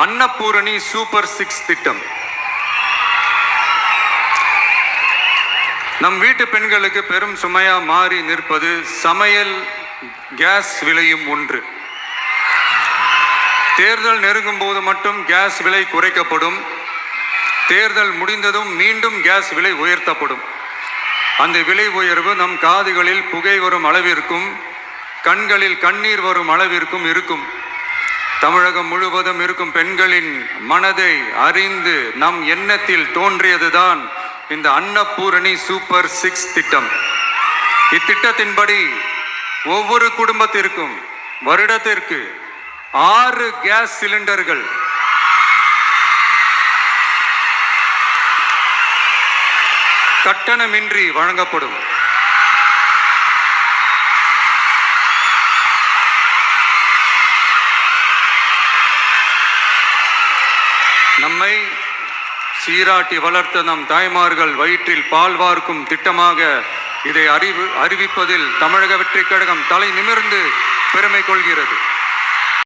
Annapurani super 6 திட்டம். நம் வீட்டு பெண்களுக்கு பெரும் சுமையா மாறி நிற்பது சமையல் கேஸ் விலையும் ஒன்று. தேர்தல் நெருங்கும் போது மட்டும் கேஸ் விலை குறைக்கப்படும். தேர்தல் முடிந்ததும் மீண்டும் கேஸ் விலை உயர்த்தப்படும். அந்த விலை உயர்வு நம் காதுகளில் புகை வரும் அளவிற்கும் கண்களில் கண்ணீர் வரும் அளவிற்கும் இருக்கும். தமிழகம் முழுவதும் இருக்கும் பெண்களின் மனதை அறிந்து நம் எண்ணத்தில் தோன்றியதுதான் இந்த அன்னபூரணி சூப்பர் 6 திட்டம். இத்திட்டத்தின்படி ஒவ்வொரு குடும்பத்திற்கும் வருடத்திற்கு 6 கேஸ் சிலிண்டர்கள் கட்டணமின்றி வழங்கப்படும். நம்மை சீராட்டி வளர்த்த நம் தாய்மார்கள் வயிற்றில் பால் வார்க்கும் திட்டமாக இதை அறிவிப்பதில் தமிழக வெற்றிக் கழகம் தலை நிமிர்ந்து பெருமை கொள்கிறது.